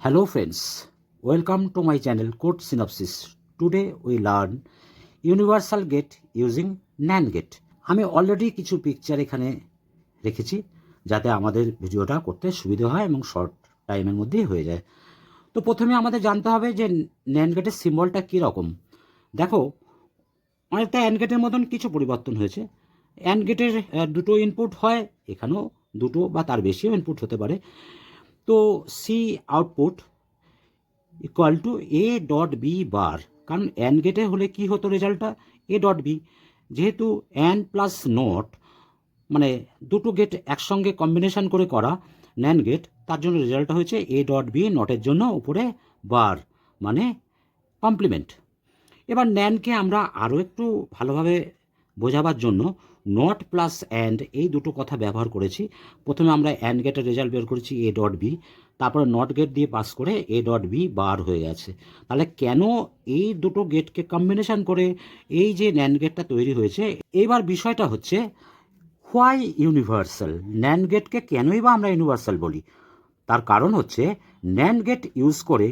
Hello friends, welcome to my channel Code Synopsis. Today we learn universal gate using NAND gate. আমি already কিছু picture এখানে রেখেছি যাতে আমাদের ভিডিওটা করতে সুবিধা হয় এবং শর্ট টাইমের মধ্যেই হয়ে যায়। তো প্রথমে আমাদের জানতে হবে যে NAND গেটের সিম্বলটা কী রকম। দেখো, অনেকটা অ্যান্ড গেটের মতন কিছু পরিবর্তন হয়েছে। অ্যান্ড গেটের দুটো ইনপুট হয়, এখানেও দুটো বা তার বেশিও ইনপুট হতে পারে। তো C output equal to A dot B bar, কারণ অ্যান্ড গেটে হলে কি হতো রেজাল্টটা এ ডট বি, যেহেতু অ্যান্ড প্লাস নট মানে দুটো গেট একসঙ্গে কম্বিনেশন করে করা ন্যান্ড গেট, তার জন্য রেজাল্টটা হয়েছে এ ডট বি, নটের জন্য উপরে বার মানে কমপ্লিমেন্ট। এবার ন্যান্ডকে আমরা আরও একটু ভালোভাবে বোঝাবার জন্য নট প্লাস অ্যান্ড এই দুটো কথা ব্যবহার করেছি। প্রথমে আমরা অ্যান্ড গেটের রেজাল্ট বের করেছি এ ডট বি, তারপরে নট গেট দিয়ে পাস করে এ ডট বি বার হয়ে গেছে। তাহলে কেন এই দুটো গেটকে কম্বিনেশন করে এই যে ন্যান্ড গেটটা তৈরি হয়েছে। এইবার বিষয়টা হচ্ছে হোয়াই ইউনিভার্সাল, ন্যান্ড গেটকে কেনই বা আমরা ইউনিভার্সাল বলি। তার কারণ হচ্ছে ন্যান্ড গেট ইউজ করে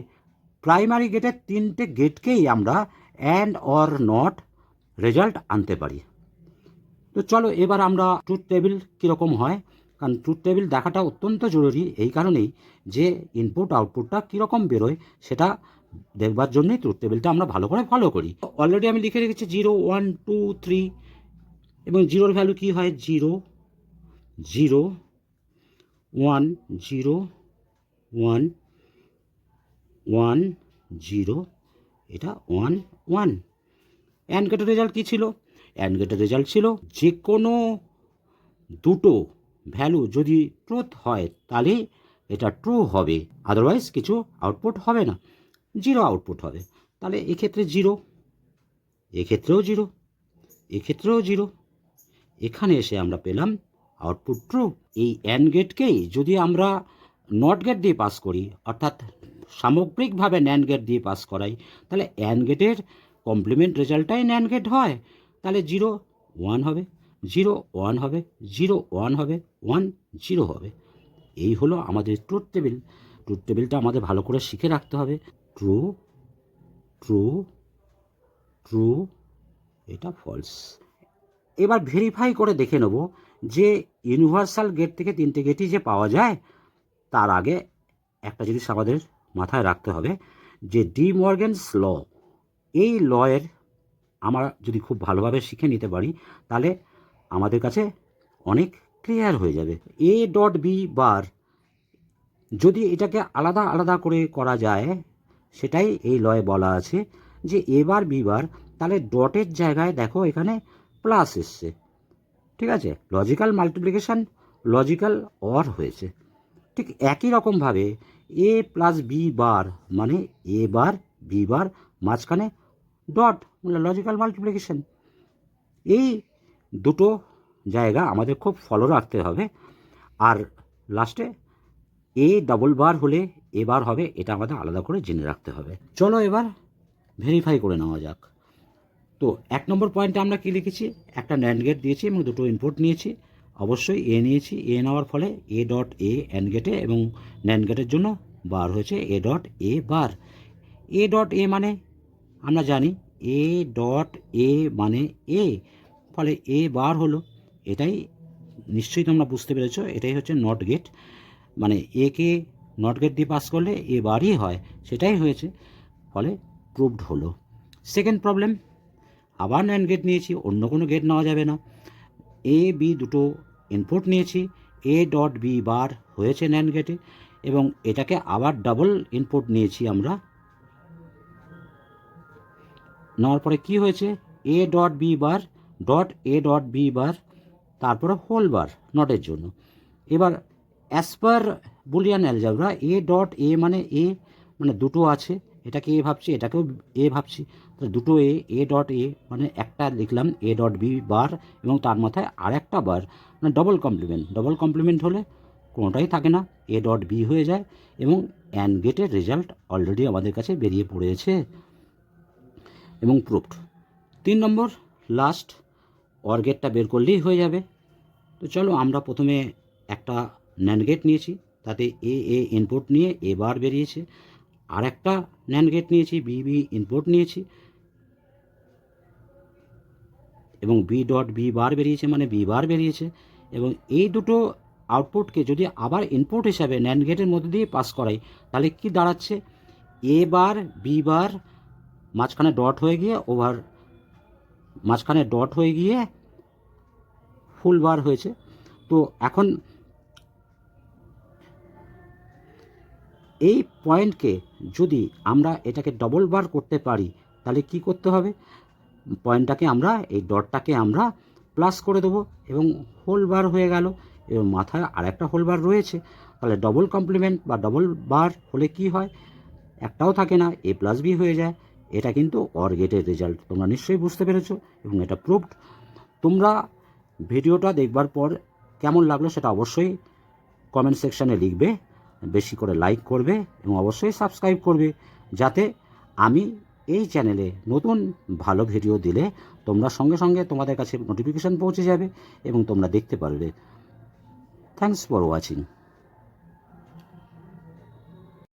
প্রাইমারি গেটের তিনটে গেটকেই আমরা অ্যান্ড অর নট রেজাল্ট আনতে পারি। তো চলো এবার আমরা ট্রুথ টেবিল কীরকম হয়, কারণ ট্রুথ টেবিল দেখাটা অত্যন্ত জরুরি এই কারণেই যে ইনপুট আউটপুটটা কীরকম বেরোয় সেটা দেখবার জন্যই ট্রুথ টেবিলটা আমরা ভালো করে ফলো করি। অলরেডি আমি লিখে রেখেছি 0 1 2 3, এবং জিরোর ভ্যালু কী হয় 0 0 1 0 1 1 0, এটা 1 1। অ্যান্ড গেটের রেজাল্ট কী ছিল? অ্যান্ড গেটের রেজাল্ট ছিল যে কোনো দুটো ভ্যালু যদি ট্রুথ হয় তাহলে এটা ট্রু হবে, আদারওয়াইজ কিছু আউটপুট হবে না, জিরো আউটপুট হবে। তাহলে এক্ষেত্রে জিরো, এক্ষেত্রেও জিরো, এক্ষেত্রেও জিরো, এখানে এসে আমরা পেলাম আউটপুট ট্রু। এই অ্যান্ড গেটকেই যদি আমরা নট গেট দিয়ে পাস করি, অর্থাৎ সামগ্রিকভাবে ন্যান্ড গেট দিয়ে পাস করাই, তাহলে অ্যান্ড গেটের কমপ্লিমেন্ট রেজাল্টটাই ন্যান্ড গেট হয়। তাহলে 0 1 হবে, 0 1 হবে, 0 1 হবে, 1 0 হবে। এই হলো আমাদের ট্রুথ টেবিল। ট্রুথ টেবিলটা আমাদের ভালো করে শিখে রাখতে হবে। ট্রু ট্রু ট্রু, এটা ফলস। এবার ভেরিফাই করে দেখে নেব যে ইউনিভার্সাল গেট থেকে তিনটে গেটই যে পাওয়া যায়। তার আগে একটা জিনিস আমাদের মাথায় রাখতে হবে যে ডি মর্গ্যানস ল, এই লয়ের আমরা যদি খুব ভালোভাবে শিখে নিতে পারি তাহলে আমাদের কাছে অনেক ক্লিয়ার হয়ে যাবে। এ ডট বি বার, যদি এটাকে আলাদা আলাদা করে করা যায় সেটাই এই লয়ে বলা আছে যে এ বার বি বার, তাহলে ডটের জায়গায় দেখো এখানে প্লাস এসছে, ঠিক আছে, লজিক্যাল মাল্টিপ্লিকেশান লজিক্যাল অর হয়েছে। ঠিক একই রকমভাবে এ প্লাস বি বার মানে এ বার বি বার, মাঝখানে ডট মানে লজিক্যাল মাল্টিপ্লিকেশান। এই দুটো জায়গা আমাদের খুব ফলো রাখতে হবে। আর লাস্টে এ ডবল বার হলে এ বার হবে, এটা আমাদের আলাদা করে জেনে রাখতে হবে। চলো এবার ভেরিফাই করে নেওয়া যাক। তো 1 নম্বর পয়েন্টে আমরা কী লিখেছি, একটা ন্যান্ড গেট দিয়েছি এবং দুটো ইনপুট নিয়েছি, অবশ্যই এ নিয়েছি। এ নেওয়ার ফলে এ ডট এ অ্যান্ড গেটে এবং ন্যান্ড গেটের জন্য বার হয়েছে A dot A bar. A dot A মানে আমরা জানি এ ডট এ মানে এ, ফলে এ বার হলো। এটাই নিশ্চয়ই তোমরা বুঝতে পেরেছো, এটাই হচ্ছে নট গেট, মানে একে নট গেট দিয়ে পাস করলে এ বারই হয়, সেটাই হয়েছে, ফলে প্রুভড হলো। সেকেন্ড প্রবলেম, আবার ন্যান্ড গেট নিয়েছি, অন্য কোনো গেট নেওয়া যাবে না। এ বি দুটো ইনপুট নিয়েছি, এ ডট বি বার হয়েছে ন্যান্ড গেটে, এবং এটাকে আবার ডাবল ইনপুট নিয়েছি আমরা। নেওয়ার পরে কী হয়েছে, A dot B bar dot A dot B bar, তারপরে হোল বার নটের জন্য। এবার as per Boolean algebra A dot A মানে এ, মানে দুটো আছে, এটাকে এ ভাবছি এটাকেও এ ভাবছি, তাহলে দুটো এ ডট এ মানে একটা লিখলাম এ ডট বি বার এবং তার মাথায় আর একটা বার, মানে ডবল কমপ্লিমেন্ট। ডবল কমপ্লিমেন্ট হলে কোনোটাই থাকে না, এ ডট বি হয়ে যায়, এবং অ্যান্ড গেটের রেজাল্ট অলরেডি আমাদের কাছে বেরিয়ে পড়েছে এবং প্রুভড। 3 নম্বর লাস্ট, অর গেটটা বের করলেই হয়ে যাবে। তো চলো আমরা প্রথমে একটা ন্যান্ড গেট নিয়েছি, তাতে এ ইনপুট নিয়ে এ বার বেরিয়েছে, আর একটা ন্যান্ড গেট নিয়েছি, বি ইনপুট নিয়েছি এবং বি ডট বি বার বেরিয়েছে, মানে বি বার বেরিয়েছে। এবং এই দুটো আউটপুটকে যদি আবার ইনপুট হিসাবে ন্যান্ড গেটের মধ্যে দিয়ে পাস করাই, তাহলে কি দাঁড়াচ্ছে, এ বার বি বার মাঝখানে ডট হয়ে গিয়ে মাঝখানে ডট হয়ে গিয়ে ফুল বার হয়েছে। তো এখন এই পয়েন্টকে যদি আমরা এটাকে ডবল বার করতে পারি, তাহলে কি করতে হবে, পয়েন্টটাকে আমরা, এই ডটটাকে আমরা প্লাস করে দেবো এবং হোল বার হয়ে গেল। এবং মাথায় আর একটা হোল বার রয়েছে, তাহলে ডবল কমপ্লিমেন্ট বা ডবল বার হলে কি হয়, একটাও থাকে না, এ প্লাস বি হয়ে যায়। এটা কিন্তু অর গেটের রেজাল্ট, তোমরা নিশ্চয়ই বুঝতে পেরেছো এবং এটা প্রুভড। তোমরা ভিডিওটা দেখবার পর কেমন লাগলো সেটা অবশ্যই কমেন্ট সেকশানে লিখবে, বেশি করে লাইক করবে এবং অবশ্যই সাবস্ক্রাইব করবে, যাতে আমি এই চ্যানেলে নতুন ভালো ভিডিও দিলে তোমরা সঙ্গে সঙ্গে তোমাদের কাছে নোটিফিকেশান পৌঁছে যাবে এবং তোমরা দেখতে পারবে। Thanks for watching.